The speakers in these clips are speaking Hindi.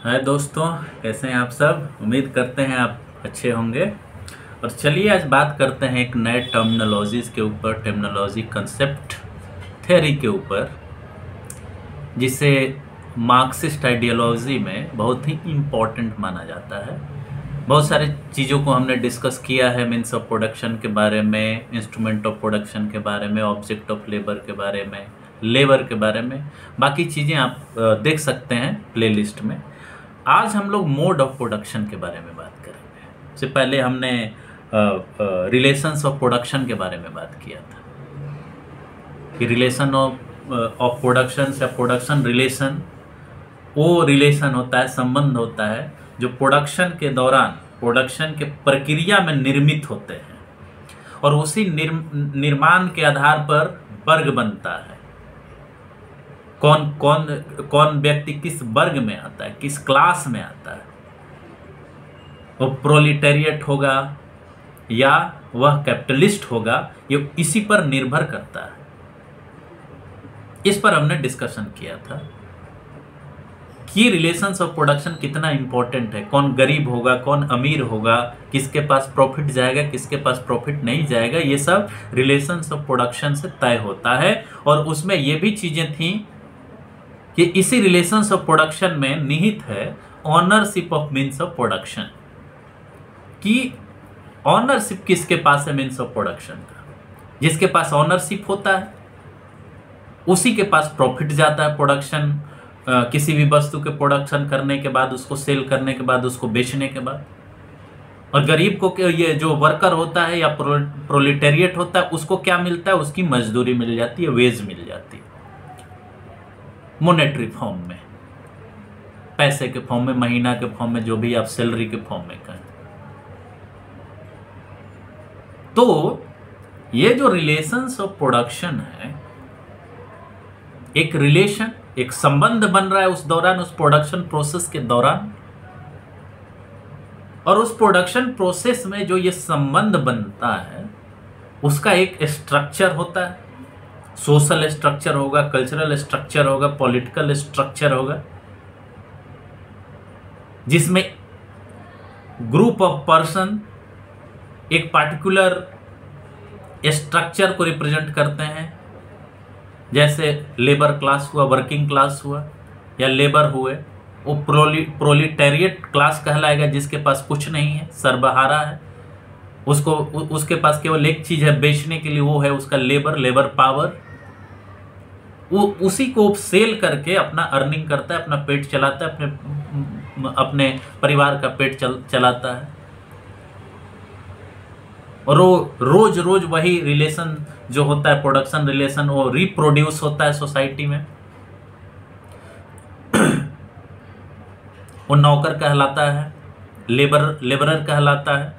हाय दोस्तों, कैसे हैं आप सब। उम्मीद करते हैं आप अच्छे होंगे। और चलिए आज बात करते हैं एक नए टर्मिनोलॉजीज़ के ऊपर, टर्मिनोलॉजी कंसेप्ट थ्योरी के ऊपर, जिसे मार्क्सिस्ट आइडियोलॉजी में बहुत ही इम्पोर्टेंट माना जाता है। बहुत सारे चीज़ों को हमने डिस्कस किया है, मीन्स ऑफ प्रोडक्शन के बारे में, इंस्ट्रूमेंट ऑफ प्रोडक्शन के बारे में, ऑब्जेक्ट ऑफ लेबर के बारे में, लेबर के बारे में। बाकी चीज़ें आप देख सकते हैं प्लेलिस्ट में। आज हम लोग मोड ऑफ प्रोडक्शन के बारे में बात करेंगे। इससे पहले हमने रिलेशंस ऑफ प्रोडक्शन के बारे में बात किया था कि रिलेशन ऑफ प्रोडक्शन या प्रोडक्शन रिलेशन, वो रिलेशन होता है, संबंध होता है जो प्रोडक्शन के दौरान, प्रोडक्शन के प्रक्रिया में निर्मित होते हैं और उसी निर्माण के आधार पर वर्ग बनता है। कौन कौन कौन व्यक्ति किस वर्ग में आता है, किस क्लास में आता है, वो प्रोलिटेरिएट होगा या वह कैपिटलिस्ट होगा, ये इसी पर निर्भर करता है। इस पर हमने डिस्कशन किया था कि रिलेशंस ऑफ प्रोडक्शन कितना इंपॉर्टेंट है, कौन गरीब होगा, कौन अमीर होगा, किसके पास प्रॉफिट जाएगा, किसके पास प्रॉफिट नहीं जाएगा, ये सब रिलेशंस ऑफ प्रोडक्शन से तय होता है। और उसमें ये भी चीजें थी कि इसी रिलेशंस ऑफ प्रोडक्शन में निहित है ownership of means of production, कि ऑनरशिप किसके पास है मीन्स ऑफ प्रोडक्शन का। जिसके पास ऑनरशिप होता है उसी के पास प्रॉफिट जाता है। प्रोडक्शन किसी भी वस्तु के प्रोडक्शन करने के बाद, उसको सेल करने के बाद, उसको बेचने के बाद। और गरीब को ये जो वर्कर होता है या प्रोलेटेरिएट होता है, उसको क्या मिलता है, उसकी मजदूरी मिल जाती है, वेज मिल जाती है, मोनेटरी फॉर्म में, पैसे के फॉर्म में, महीना के फॉर्म में, जो भी आप सैलरी के फॉर्म में कहें। तो ये जो रिलेशंस ऑफ प्रोडक्शन है, एक रिलेशन, एक संबंध बन रहा है उस दौरान, उस प्रोडक्शन प्रोसेस के दौरान। और उस प्रोडक्शन प्रोसेस में जो ये संबंध बनता है उसका एक स्ट्रक्चर होता है। सोशल स्ट्रक्चर होगा, कल्चरल स्ट्रक्चर होगा, पॉलिटिकल स्ट्रक्चर होगा, जिसमें ग्रुप ऑफ पर्सन एक पार्टिकुलर स्ट्रक्चर को रिप्रेजेंट करते हैं। जैसे लेबर क्लास हुआ, वर्किंग क्लास हुआ, या लेबर हुए, वो प्रोलिटेरिएट क्लास कहलाएगा, जिसके पास कुछ नहीं है, सर्वहारा है, उसके पास केवल एक चीज है बेचने के लिए, वो है उसका लेबर पावर। वो उसी को सेल करके अपना अर्निंग करता है, अपना पेट चलाता है, अपने परिवार का पेट चलाता है। और वो रोज रोज वही रिलेशन जो होता है, प्रोडक्शन रिलेशन, वो रिप्रोड्यूस होता है सोसाइटी में। वो नौकर कहलाता है, लेबरर कहलाता है।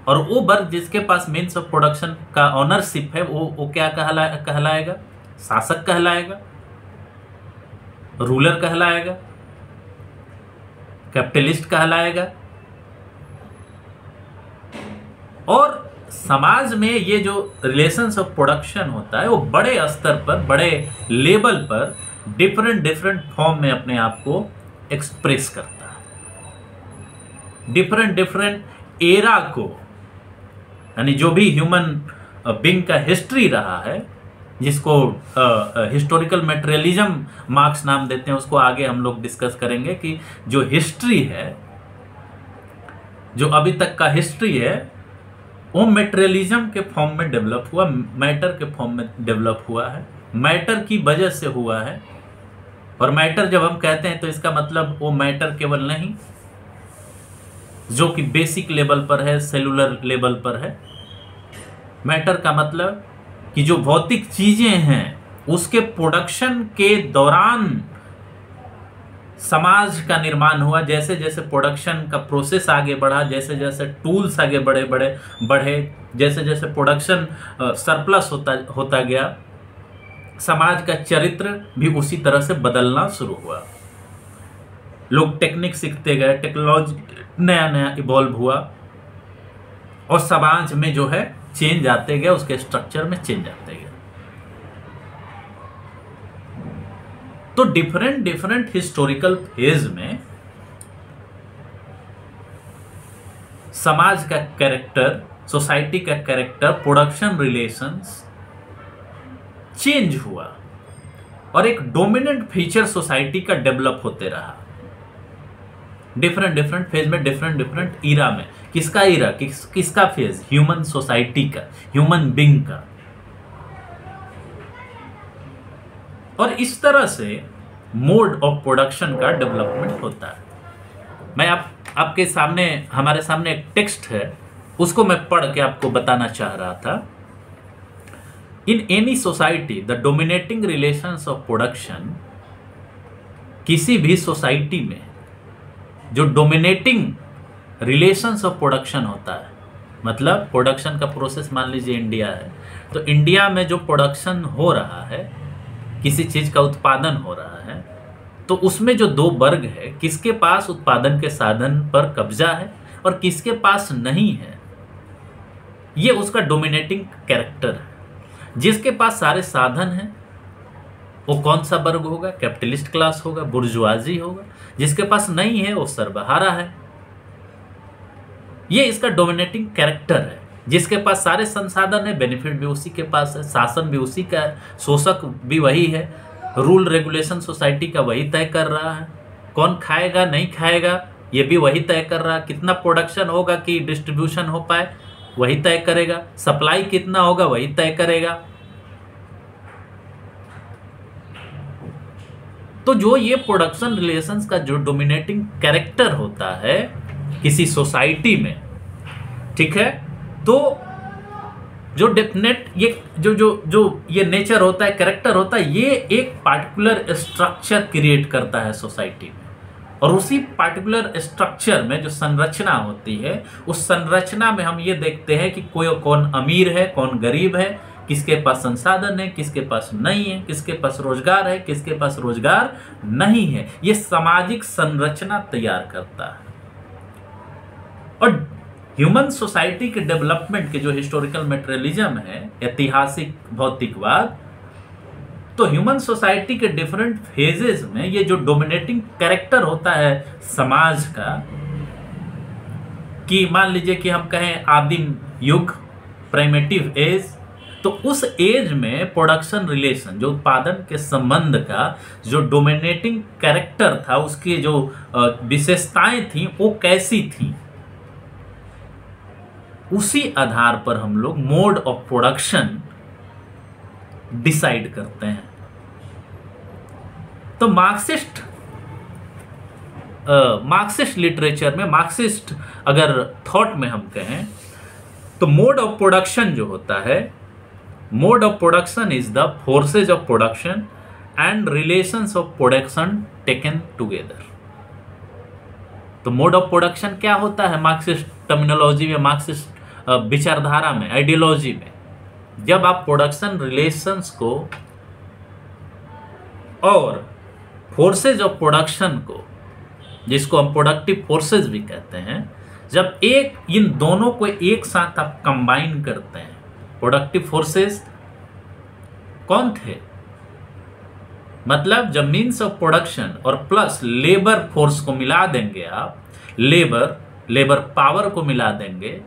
और वो वर्ग जिसके पास मीन्स ऑफ प्रोडक्शन का ऑनरशिप है, वो क्या कहलाएगा, शासक कहलाएगा, रूलर कहलाएगा, कैपिटलिस्ट कहलाएगा। और समाज में ये जो रिलेशंस ऑफ प्रोडक्शन होता है, वो बड़े स्तर पर, बड़े लेवल पर डिफरेंट फॉर्म में अपने आप को एक्सप्रेस करता है। डिफरेंट एरा को, यानी जो भी ह्यूमन बीइंग का हिस्ट्री रहा है, जिसको हिस्टोरिकल मटेरियलिज्म मार्क्स नाम देते हैं, उसको आगे हम लोग डिस्कस करेंगे कि जो हिस्ट्री है, जो अभी तक का हिस्ट्री है, वो मटेरियलिज्म के फॉर्म में डेवलप हुआ, मैटर के फॉर्म में डेवलप हुआ है, मैटर की वजह से हुआ है। और मैटर जब हम कहते हैं तो इसका मतलब वो मैटर केवल नहीं जो कि बेसिक लेवल पर है, सेलुलर लेवल पर है। मैटर का मतलब कि जो भौतिक चीजें हैं, उसके प्रोडक्शन के दौरान समाज का निर्माण हुआ। जैसे जैसे प्रोडक्शन का प्रोसेस आगे बढ़ा, जैसे जैसे टूल्स आगे बढ़े, जैसे जैसे प्रोडक्शन सरप्लस होता गया, समाज का चरित्र भी उसी तरह से बदलना शुरू हुआ। लोग टेक्निक सीखते गए, टेक्नोलॉजी नया इवॉल्व हुआ, और समाज में जो है चेंज आते गए, उसके स्ट्रक्चर में चेंज आते गए। तो डिफरेंट हिस्टोरिकल फेज में समाज का कैरेक्टर, सोसाइटी का कैरेक्टर, प्रोडक्शन रिलेशंस चेंज हुआ और एक डोमिनेंट फीचर सोसाइटी का डेवलप होते रहा डिफरेंट फेज में, डिफरेंट ईरा में। किसका ईरा, किसका फेज? ह्यूमन सोसाइटी का, ह्यूमन बीइंग का। और इस तरह से मोड ऑफ प्रोडक्शन का डेवलपमेंट होता है। मैं आपके सामने, हमारे सामने एक टेक्स्ट है, उसको मैं पढ़ के आपको बताना चाह रहा था। In any society the dominating relations of production, किसी भी सोसाइटी में जो डोमिनेटिंग रिलेशंस ऑफ प्रोडक्शन होता है, मतलब प्रोडक्शन का प्रोसेस मान लीजिए इंडिया है, तो इंडिया में जो प्रोडक्शन हो रहा है, किसी चीज का उत्पादन हो रहा है, तो उसमें जो दो वर्ग है, किसके पास उत्पादन के साधन पर कब्जा है और किसके पास नहीं है, ये उसका डोमिनेटिंग कैरेक्टर है। जिसके पास सारे साधन हैं वो कौन सा वर्ग होगा? कैपिटलिस्ट क्लास होगा, बुर्जुआजी होगा। जिसके पास नहीं है वो सर्वहारा है। ये इसका डोमिनेटिंग कैरेक्टर है। जिसके पास सारे संसाधन है, बेनिफिट भी उसी के पास है, शासन भी उसी का है, शोषक भी वही है, रूल रेगुलेशन सोसाइटी का वही तय कर रहा है, कौन खाएगा नहीं खाएगा ये भी वही तय कर रहा है, कितना प्रोडक्शन होगा कि डिस्ट्रीब्यूशन हो पाए वही तय करेगा, सप्लाई कितना होगा वही तय करेगा। तो जो ये प्रोडक्शन रिलेशंस का जो डोमिनेटिंग कैरेक्टर होता है किसी सोसाइटी में, ठीक है, तो जो डेफिनेट ये जो ये नेचर होता है, कैरेक्टर होता है, ये एक पार्टिकुलर स्ट्रक्चर क्रिएट करता है सोसाइटी में। और उसी पार्टिकुलर स्ट्रक्चर में जो संरचना होती है, उस संरचना में हम ये देखते हैं कि कौन अमीर है, कौन गरीब है, किसके पास संसाधन है, किसके पास नहीं है, किसके पास रोजगार है, किसके पास रोजगार नहीं है। ये सामाजिक संरचना तैयार करता है। और ह्यूमन सोसाइटी के डेवलपमेंट के जो हिस्टोरिकल मटेरियलिज्म है, ऐतिहासिक भौतिकवाद, तो ह्यूमन सोसाइटी के डिफरेंट फेजेस में ये जो डोमिनेटिंग कैरेक्टर होता है समाज का, कि मान लीजिए कि हम कहें आदिम युग, प्राइमेटिव एज, तो उस एज में प्रोडक्शन रिलेशन, जो उत्पादन के संबंध का जो डोमिनेटिंग कैरेक्टर था, उसकी जो विशेषताएं थी वो कैसी थी, उसी आधार पर हम लोग मोड ऑफ प्रोडक्शन डिसाइड करते हैं। तो मार्क्सिस्ट लिटरेचर में, मार्क्सिस्ट अगर थॉट में हम कहें, तो मोड ऑफ प्रोडक्शन जो होता है, mode of production is the forces of production and relations of production taken together. तो मोड ऑफ प्रोडक्शन क्या होता है मार्क्सिस्ट टर्मिनोलॉजी में, मार्क्सिस्ट विचारधारा में, आइडियोलॉजी में, जब आप प्रोडक्शन रिलेशंस को और फोर्सेज ऑफ प्रोडक्शन को, जिसको हम प्रोडक्टिव फोर्सेज भी कहते हैं, जब इन दोनों को एक साथ आप कंबाइन करते हैं। प्रोडक्टिव फोर्सेज कौन थे? मतलब जब मीन्स ऑफ प्रोडक्शन और प्लस लेबर फोर्स को मिला देंगे आप, लेबर पावर को मिला देंगे,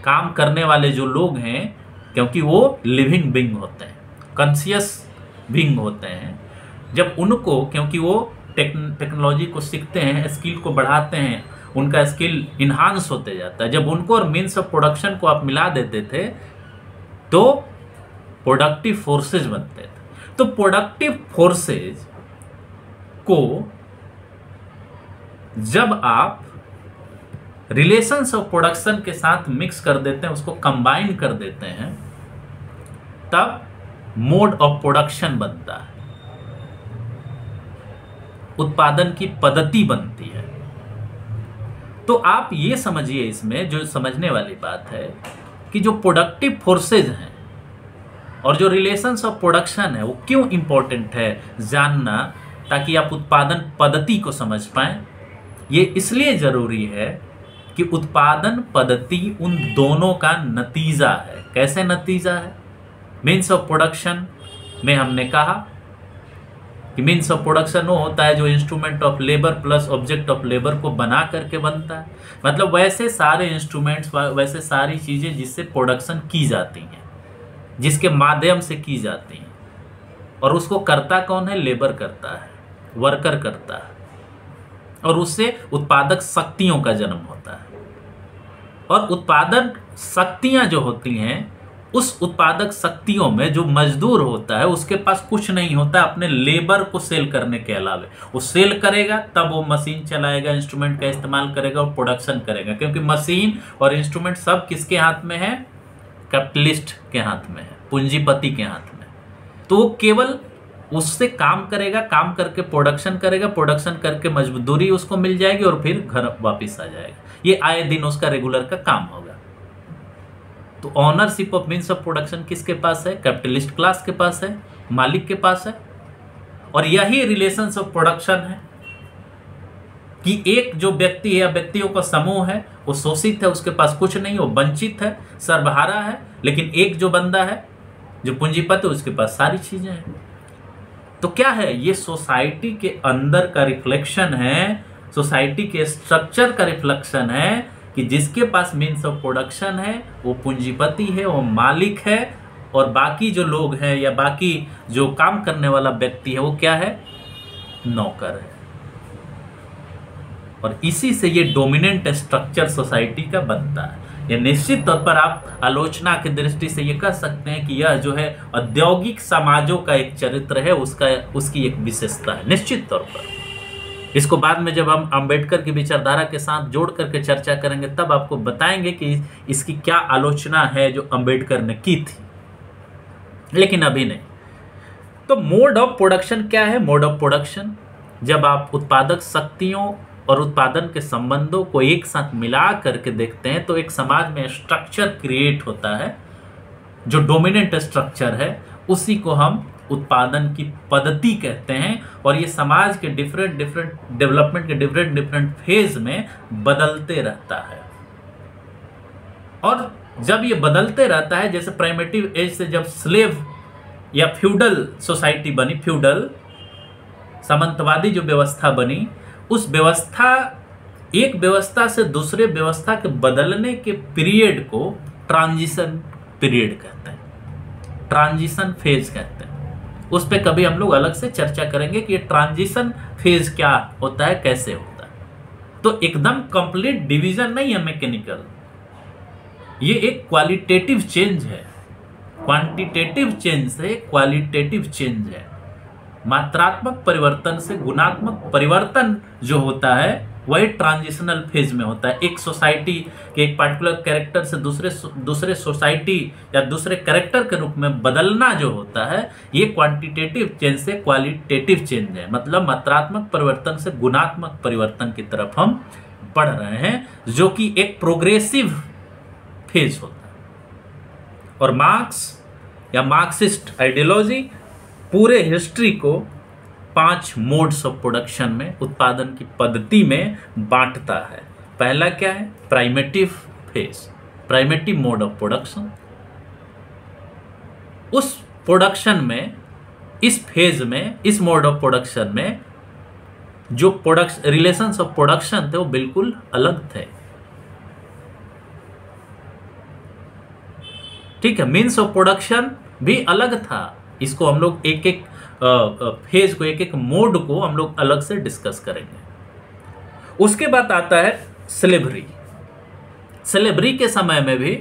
काम करने वाले जो लोग हैं, क्योंकि वो लिविंग बीइंग होते हैं, कॉन्शियस बीइंग होते हैं, जब उनको, क्योंकि वो टेक्नोलॉजी को सीखते हैं, स्किल को बढ़ाते हैं, उनका स्किल इन्हांस होते जाता है, जब उनको और मीन्स ऑफ प्रोडक्शन को आप मिला देते थे तो प्रोडक्टिव फोर्सेज बनते थे। तो प्रोडक्टिव फोर्सेज को जब आप रिलेशंस ऑफ प्रोडक्शन के साथ मिक्स कर देते हैं, उसको कंबाइन कर देते हैं, तब मोड ऑफ प्रोडक्शन बनता है, उत्पादन की पद्धति बनती है। तो आप ये समझिए, इसमें जो समझने वाली बात है कि जो प्रोडक्टिव फोर्सेज हैं और जो रिलेशंस ऑफ प्रोडक्शन है, वो क्यों इंपॉर्टेंट है जानना, ताकि आप उत्पादन पद्धति को समझ पाएं। ये इसलिए जरूरी है कि उत्पादन पद्धति उन दोनों का नतीजा है। कैसे नतीजा है? मीन्स ऑफ प्रोडक्शन में हमने कहा कि मीन्स ऑफ प्रोडक्शन वो होता है जो instrument of labour plus object of labour को बना करके बनता है। मतलब वैसे सारे इंस्ट्रूमेंट्स, वैसे सारी चीज़ें जिससे प्रोडक्शन की जाती हैं, जिसके माध्यम से की जाती हैं, और उसको करता कौन है? लेबर करता है, वर्कर करता है, और उससे उत्पादक शक्तियों का जन्म होता है। और उत्पादन शक्तियां जो होती हैं, उस उत्पादक शक्तियों में जो मजदूर होता है उसके पास कुछ नहीं होता अपने लेबर को सेल करने के अलावा। वो सेल करेगा तब वो मशीन चलाएगा, इंस्ट्रूमेंट का इस्तेमाल करेगा और प्रोडक्शन करेगा, क्योंकि मशीन और इंस्ट्रूमेंट सब किसके हाथ में है? कैपिटलिस्ट के हाथ में है, पूंजीपति के हाथ में। तो वो केवल उससे काम करेगा, काम करके प्रोडक्शन करेगा, प्रोडक्शन करके मजदूरी उसको मिल जाएगी और फिर घर वापस आ जाएगा। ये आए दिन उसका रेगुलर का काम होगा। तो ownership of means of production किसके पास है? कैपिटलिस्ट क्लास के पास है, मालिक के पास है। और यही रिलेशंस ऑफ प्रोडक्शन है कि एक जो व्यक्ति है या व्यक्तियों का समूह है वो शोषित है, उसके पास कुछ नहीं, वो वंचित है, सर्वहारा है। लेकिन एक जो बंदा है जो पूंजीपति, उसके पास सारी चीजें हैं। तो क्या है? ये सोसाइटी के अंदर का रिफ्लेक्शन है, सोसाइटी के स्ट्रक्चर का रिफ्लेक्शन है कि जिसके पास मीन्स ऑफ प्रोडक्शन है वो पूंजीपति है, वो मालिक है, और बाकी जो लोग हैं या बाकी जो काम करने वाला व्यक्ति है वो क्या है? नौकर है। और इसी से ये डोमिनेंट स्ट्रक्चर सोसाइटी का बनता है। ये निश्चित तौर पर आप आलोचना की दृष्टि से ये कह सकते हैं कि यह जो है औद्योगिक समाजों का एक चरित्र है, उसकी एक विशेषता है निश्चित तौर पर। इसको बाद में जब हम अंबेडकर की विचारधारा के साथ जोड़ करके चर्चा करेंगे तब आपको बताएंगे कि इसकी क्या आलोचना है जो अंबेडकर ने की थी, लेकिन अभी नहीं। तो मोड ऑफ प्रोडक्शन क्या है? मोड ऑफ प्रोडक्शन जब आप उत्पादक शक्तियों और उत्पादन के संबंधों को एक साथ मिला करके देखते हैं तो एक समाज में स्ट्रक्चर क्रिएट होता है जो डोमिनेंट स्ट्रक्चर है, उसी को हम उत्पादन की पद्धति कहते हैं। और ये समाज के डिफरेंट डेवलपमेंट के डिफरेंट फेज में बदलते रहता है। और जब ये बदलते रहता है, जैसे प्राइमेटिव एज से जब स्लेव या फ्यूडल सोसाइटी बनी, फ्यूडल सामंतवादी जो व्यवस्था बनी, उस व्यवस्था, एक व्यवस्था से दूसरे व्यवस्था के बदलने के पीरियड को ट्रांजिशन पीरियड कहते हैं, ट्रांजिशन फेज कहते हैं। उस पर कभी हम लोग अलग से चर्चा करेंगे कि ये ट्रांजिशन फेज क्या होता है, कैसे होता है। तो एकदम कंप्लीट डिवीजन नहीं है मैकेनिकल, ये एक क्वालिटेटिव चेंज है, क्वांटिटेटिव चेंज से क्वालिटेटिव चेंज है। मात्रात्मक परिवर्तन से गुणात्मक परिवर्तन जो होता है वही ट्रांजिशनल फेज में होता है। एक सोसाइटी के एक पार्टिकुलर कैरेक्टर से दूसरे सोसाइटी या दूसरे कैरेक्टर के रूप में बदलना जो होता है, ये क्वांटिटेटिव चेंज से क्वालिटेटिव चेंज है। मतलब मात्रात्मक परिवर्तन से गुणात्मक परिवर्तन की तरफ हम बढ़ रहे हैं, जो कि एक प्रोग्रेसिव फेज होता है। और मार्क्स या मार्क्सिस्ट आइडियोलॉजी पूरे हिस्ट्री को 5 मोड्स ऑफ प्रोडक्शन में, उत्पादन की पद्धति में बांटता है। पहला क्या है? Primitive phase, primitive mode of production. उस प्रोडक्शन में, इस फेज में, इस मोड ऑफ प्रोडक्शन में जो प्रोडक्शन रिलेशंस ऑफ प्रोडक्शन थे वो बिल्कुल अलग थे। ठीक है, मीन्स ऑफ प्रोडक्शन भी अलग था। इसको हम लोग एक एक फेज को, एक एक मोड को हम लोग अलग से डिस्कस करेंगे। उसके बाद आता है स्लेवरी। स्लेवरी के समय में भी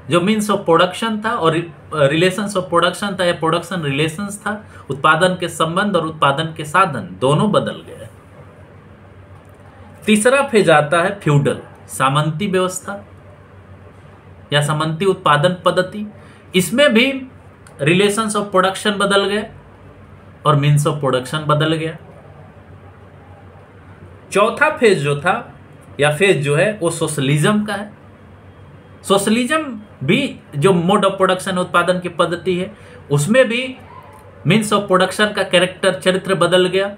जो मीन्स ऑफ प्रोडक्शन था और रिलेशंस ऑफ प्रोडक्शन था या प्रोडक्शन रिलेशंस था, उत्पादन के संबंध और उत्पादन के साधन दोनों बदल गए। तीसरा फेज आता है फ्यूडल, सामंती व्यवस्था या सामंती उत्पादन पद्धति। इसमें भी रिलेशंस ऑफ प्रोडक्शन बदल गए और मीन्स ऑफ प्रोडक्शन बदल गया। चौथा फेज जो था या फेज जो है वो सोशलिज्म का है। सोशलिज्म भी जो मोड ऑफ प्रोडक्शन उत्पादन की पद्धति है, उसमें भी मीन्स ऑफ प्रोडक्शन का कैरेक्टर, चरित्र बदल गया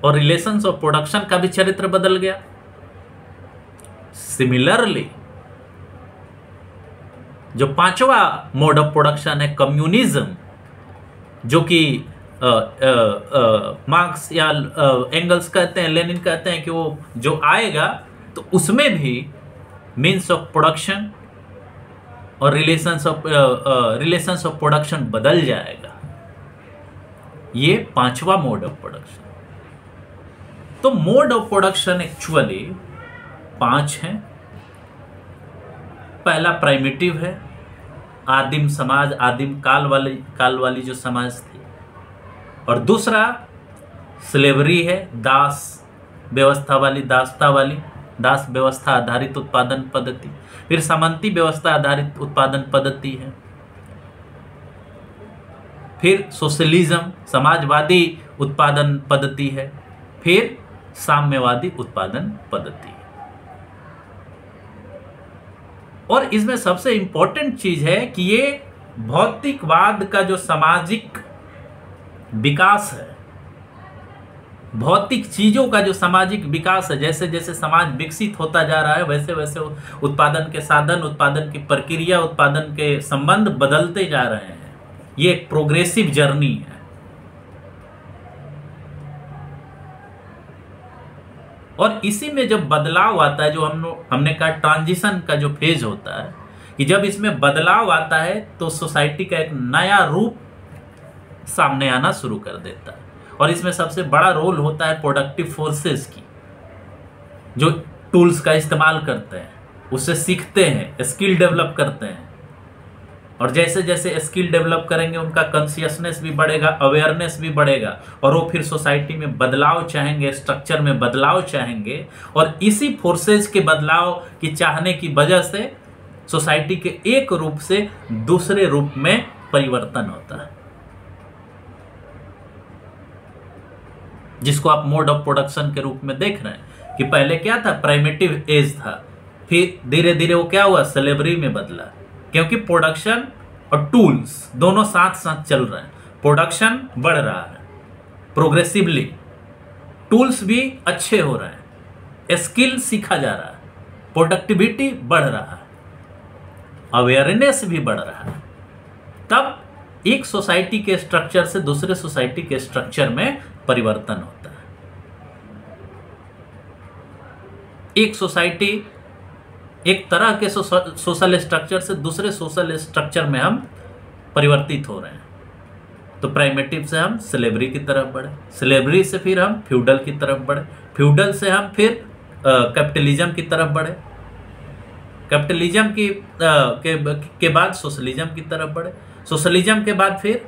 और रिलेशंस ऑफ प्रोडक्शन का भी चरित्र बदल गया। सिमिलरली जो 5वां मोड ऑफ प्रोडक्शन है कम्युनिज्म, जो कि मार्क्स या एंगल्स कहते हैं, लेनिन कहते हैं कि वो जो आएगा तो उसमें भी मीन्स ऑफ प्रोडक्शन और रिलेशंस ऑफ प्रोडक्शन बदल जाएगा। ये पांचवा मोड ऑफ प्रोडक्शन। तो मोड ऑफ प्रोडक्शन एक्चुअली 5 हैं। पहला प्राइमिटिव है, आदिम समाज, आदिम काल वाली जो समाज थी। और दूसरा स्लेवरी है, दास व्यवस्था वाली, दास व्यवस्था आधारित उत्पादन पद्धति। फिर सामंती व्यवस्था आधारित उत्पादन पद्धति है। फिर सोशलिज्म, समाजवादी उत्पादन पद्धति है। फिर साम्यवादी उत्पादन पद्धति है। और इसमें सबसे इंपॉर्टेंट चीज है कि ये भौतिकवाद का जो सामाजिक विकास है, भौतिक चीजों का जो सामाजिक विकास है, जैसे जैसे समाज विकसित होता जा रहा है वैसे वैसे उत्पादन के साधन, उत्पादन की प्रक्रिया, उत्पादन के संबंध बदलते जा रहे हैं। ये एक प्रोग्रेसिव जर्नी है। और इसी में जब बदलाव आता है, जो हमने कहा ट्रांजिशन का जो फेज होता है, कि जब इसमें बदलाव आता है तो सोसाइटी का एक नया रूप सामने आना शुरू कर देता है। और इसमें सबसे बड़ा रोल होता है प्रोडक्टिव फोर्सेस की, जो टूल्स का इस्तेमाल करते हैं, उससे सीखते हैं, स्किल डेवलप करते हैं। और जैसे जैसे स्किल डेवलप करेंगे उनका कॉन्शियसनेस भी बढ़ेगा, अवेयरनेस भी बढ़ेगा, और वो फिर सोसाइटी में बदलाव चाहेंगे, स्ट्रक्चर में बदलाव चाहेंगे। और इसी फोर्सेस के बदलाव की चाहने की वजह से सोसाइटी के एक रूप से दूसरे रूप में परिवर्तन होता है, जिसको आप मोड ऑफ प्रोडक्शन के रूप में देख रहे हैं। कि पहले क्या था, प्राइमिटिव एज था, फिर धीरे धीरे वो क्या हुआ, स्लेवरी में बदला। क्योंकि प्रोडक्शन और टूल्स दोनों साथ साथ चल रहे हैं। प्रोडक्शन बढ़ रहा है प्रोग्रेसिवली, टूल्स भी अच्छे हो रहे हैं, स्किल सीखा जा रहा है, प्रोडक्टिविटी बढ़ रहा है, अवेयरनेस भी बढ़ रहा है। तब एक सोसाइटी के स्ट्रक्चर से दूसरे सोसाइटी के स्ट्रक्चर में परिवर्तन होता है। एक सोसाइटी, एक तरह के सोशल स्ट्रक्चर से दूसरे सोशल स्ट्रक्चर में हम परिवर्तित हो रहे हैं। तो प्राइमेटिव से हम स्लेवरी की तरफ बढ़े, स्लेवरी से फिर हम फ्यूडल की तरफ बढ़े, फ्यूडल से हम फिर कैपिटलिज्म की तरफ बढ़े, कैपिटलिज्म के बाद सोशलिज्म की तरफ बढ़े, सोशलिज्म के बाद फिर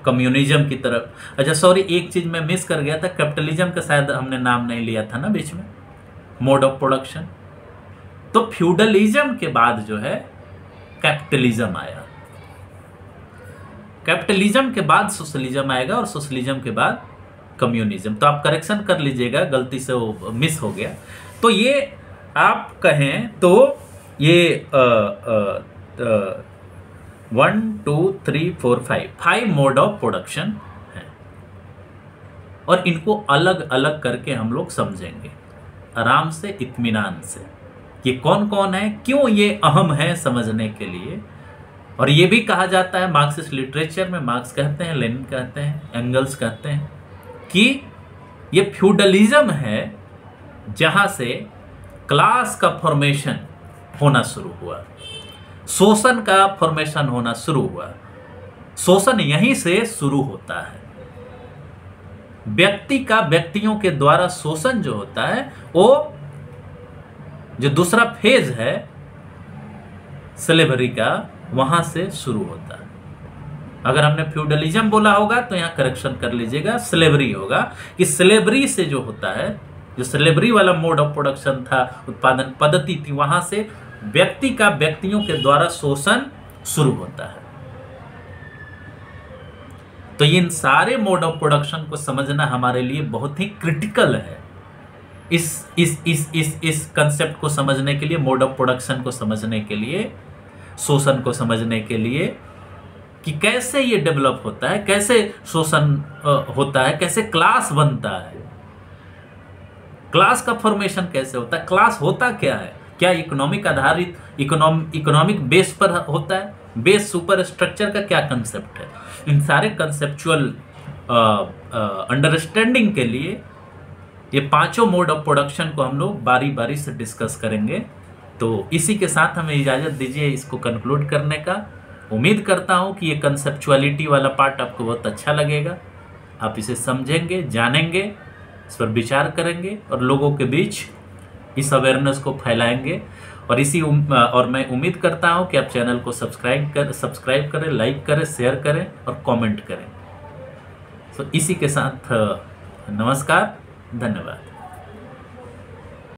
कम्युनिज्म की तरफ। अच्छा सॉरी, एक चीज मैं मिस कर गया था, कैपिटलिज्म का शायद हमने नाम नहीं लिया था ना बीच में, मोड ऑफ प्रोडक्शन। तो फ्यूडलिज्म के बाद जो है कैपिटलिज्म आया, कैपिटलिज्म के बाद सोशलिज्म आएगा, और सोशलिज्म के बाद कम्युनिज्म। तो आप करेक्शन कर लीजिएगा, गलती से वो मिस हो गया। तो ये आप कहें तो ये 1 2 3 4 5 मोड ऑफ प्रोडक्शन है। और इनको अलग अलग करके हम लोग समझेंगे आराम से, इत्मीनान से, ये कौन कौन है, क्यों ये अहम है समझने के लिए। और ये भी कहा जाता है मार्क्सिस्ट लिटरेचर में, मार्क्स कहते हैं, लेनिन कहते हैं, एंगल्स कहते हैं कि ये फ्यूडलिज्म है जहां से क्लास का फॉर्मेशन होना शुरू हुआ, शोषण का फॉर्मेशन होना शुरू हुआ। शोषण यहीं से शुरू होता है। व्यक्ति का व्यक्तियों के द्वारा शोषण जो होता है, वो जो दूसरा फेज है स्लेवरी का, वहां से शुरू होता है। अगर हमने फ्यूडलिज्म बोला होगा तो यहां करेक्शन कर लीजिएगा, स्लेवरी होगा। कि स्लेवरी से जो होता है, जो स्लेवरी वाला मोड ऑफ प्रोडक्शन था, उत्पादन पद्धति थी, वहां से व्यक्ति का व्यक्तियों के द्वारा शोषण शुरू होता है। तो इन सारे मोड ऑफ प्रोडक्शन को समझना हमारे लिए बहुत ही क्रिटिकल है। इस कंसेप्ट को समझने के लिए, मोड ऑफ प्रोडक्शन को समझने के लिए, शोषण को समझने के लिए, कि कैसे ये डेवलप होता है, कैसे शोषण होता है, कैसे क्लास बनता है, क्लास का फॉर्मेशन कैसे होता है, क्लास होता क्या है, क्या इकोनॉमिक आधारित इकोनॉमिक बेस पर होता है, बेस सुपर स्ट्रक्चर का क्या कंसेप्ट है, इन सारे कंसेप्चुअल अंडरस्टैंडिंग के लिए ये पांचों मोड ऑफ प्रोडक्शन को हम लोग बारी बारी से डिस्कस करेंगे। तो इसी के साथ हमें इजाज़त दीजिए इसको कंक्लूड करने का। उम्मीद करता हूँ कि ये कंसेप्चुअलिटी वाला पार्ट आपको बहुत अच्छा लगेगा, आप इसे समझेंगे, जानेंगे, इस पर विचार करेंगे और लोगों के बीच इस अवेयरनेस को फैलाएंगे। और और मैं उम्मीद करता हूँ कि आप चैनल को सब्सक्राइब करें, लाइक करें, शेयर करें और कमेंट करें। तो इसी के साथ नमस्कार, धन्यवाद।